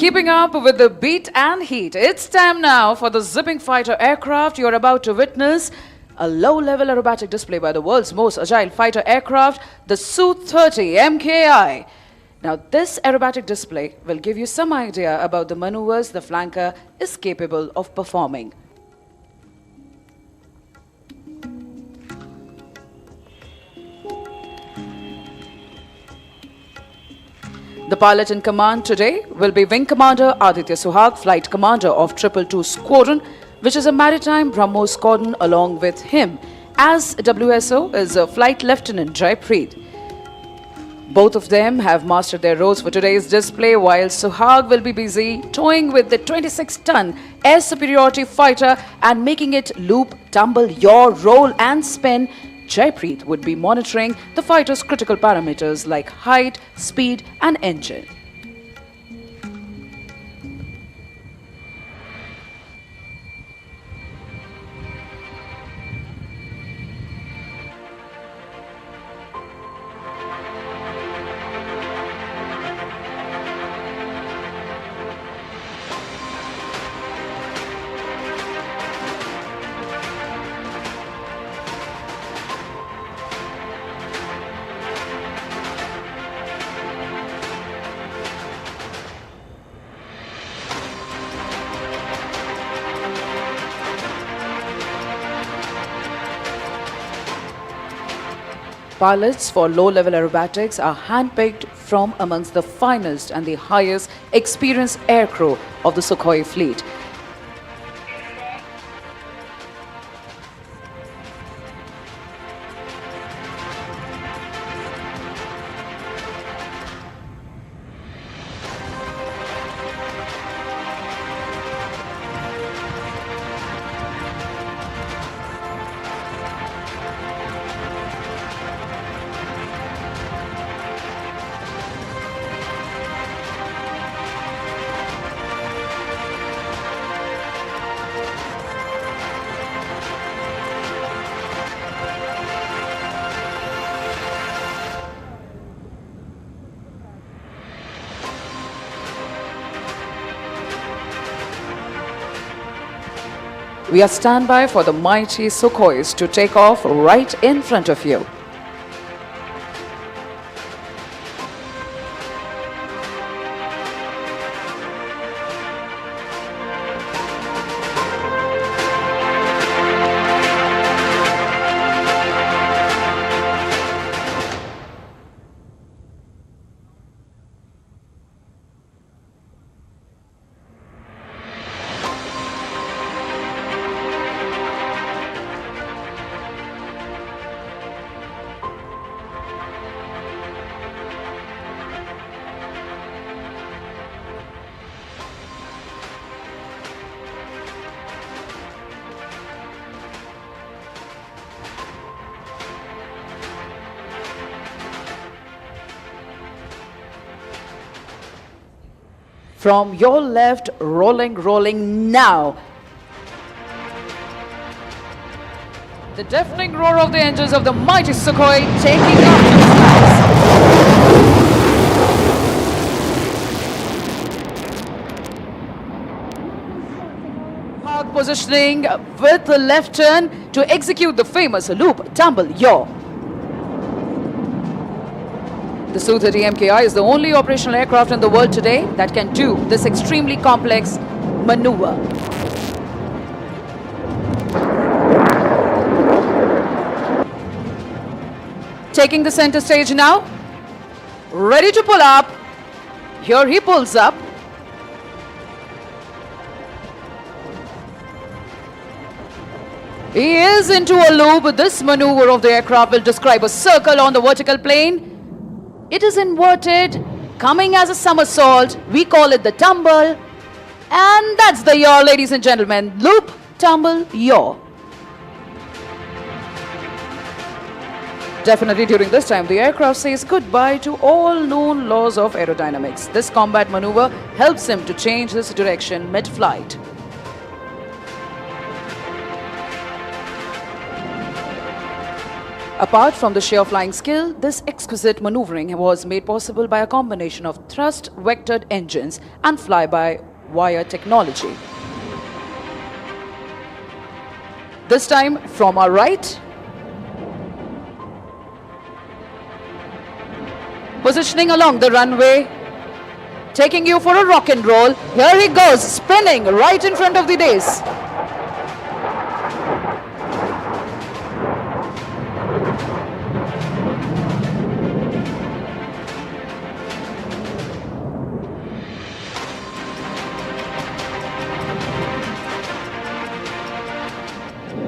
Keeping up with the beat and heat, it's time now for the zipping fighter aircraft. You're about to witness a low-level aerobatic display by the world's most agile fighter aircraft, the Su30MKI. Now, this aerobatic display will give you some idea about the maneuvers the flanker is capable of performing. The pilot in command today will be Wing Commander Aditya Sukhoi, Flight Commander of 222 Squadron, which is a maritime BrahMos squadron. Along with him as WSO is Flight Lieutenant Jaipreet. Both of them have mastered their roles for today's display, while Sukhoi will be busy toying with the 26-ton air superiority fighter and making it loop, tumble, yaw, roll and spin. Jaipreet would be monitoring the fighter's critical parameters like height, speed and engine. Pilots for low-level aerobatics are handpicked from amongst the finest and the highest experienced aircrew of the Sukhoi fleet. We are standby for the mighty Sukhois to take off right in front of you. From your left, rolling now. The deafening roar of the engines of the mighty Sukhoi taking off the skies. Park positioning with the left turn to execute the famous loop, tumble, yaw. The Su30MKI is the only operational aircraft in the world today that can do this extremely complex maneuver. Taking the center stage now, ready to pull up. Here he pulls up. He is into a loop. This maneuver of the aircraft will describe a circle on the vertical plane. It is inverted, coming as a somersault. We call it the tumble. And that's the yaw, ladies and gentlemen. Loop, tumble, yaw. Definitely during this time, the aircraft says goodbye to all known laws of aerodynamics. This combat maneuver helps him to change his direction mid-flight. Apart from the sheer flying skill, this exquisite maneuvering was made possible by a combination of thrust-vectored engines and fly-by-wire technology. This time from our right, positioning along the runway, taking you for a rock and roll. Here he goes, spinning right in front of the dais.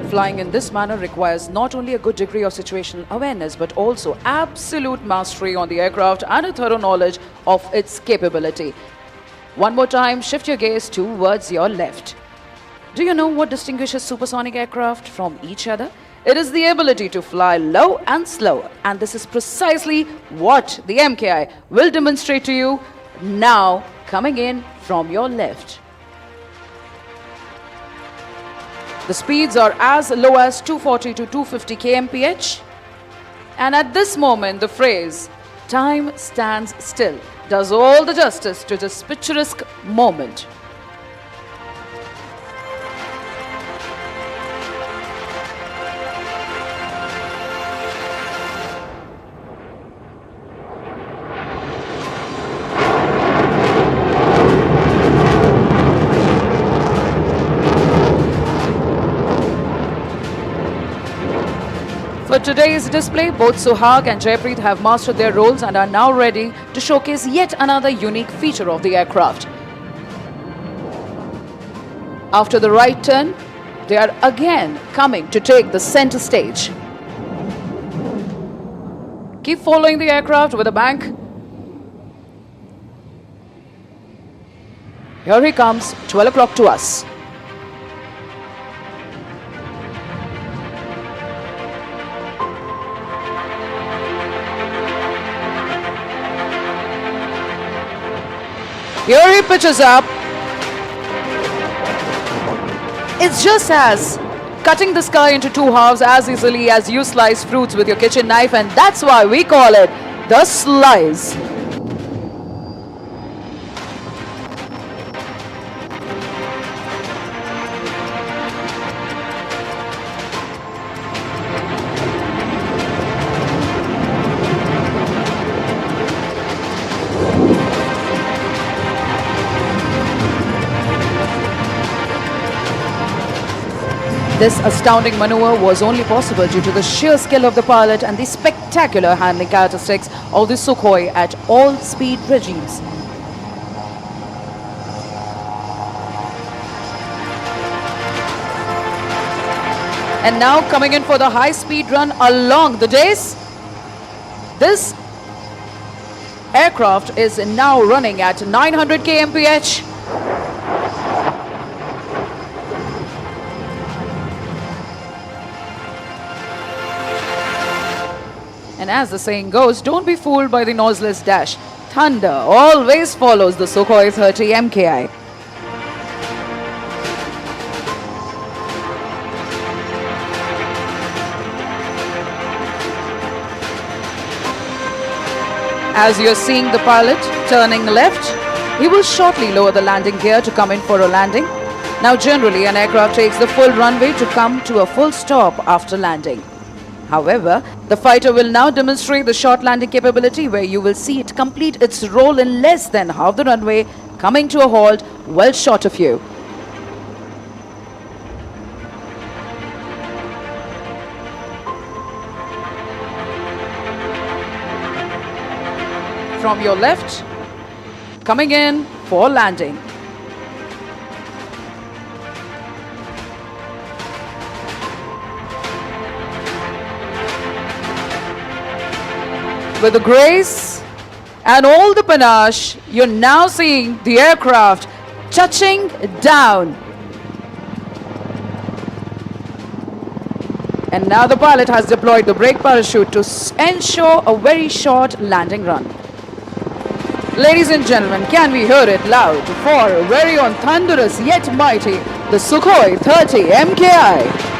Flying in this manner requires not only a good degree of situational awareness but also absolute mastery on the aircraft and a thorough knowledge of its capability. One more time, shift your gaze towards your left. Do you know what distinguishes supersonic aircraft from each other? It is the ability to fly low and slow, and this is precisely what the MKI will demonstrate to you now, coming in from your left. The speeds are as low as 240 to 250 kmph. And at this moment, the phrase, "time stands still," does all the justice to this picturesque moment. For today's display, both Suhag and Jaipreet have mastered their roles and are now ready to showcase yet another unique feature of the aircraft. After the right turn, they are again coming to take the center stage. Keep following the aircraft with a bank. Here he comes, 12 o'clock to us. Here he pitches up. It's just as cutting the sky into two halves as easily as you slice fruits with your kitchen knife, and that's why we call it the slice. This astounding maneuver was only possible due to the sheer skill of the pilot and the spectacular handling characteristics of the Sukhoi at all speed regimes. And now coming in for the high-speed run along the dais. This aircraft is now running at 900 kmph. And as the saying goes, don't be fooled by the noiseless dash. Thunder always follows the Sukhoi 30MKI. As you're seeing the pilot turning left, he will shortly lower the landing gear to come in for a landing. Now generally an aircraft takes the full runway to come to a full stop after landing. However, the fighter will now demonstrate the short landing capability where you will see it complete its roll in less than half the runway, coming to a halt well short of you. From your left, coming in for landing. With the grace and all the panache, you're now seeing the aircraft touching down. And now the pilot has deployed the brake parachute to ensure a very short landing run. Ladies and gentlemen, can we hear it loud for very own thunderous yet mighty, the Sukhoi 30MKI.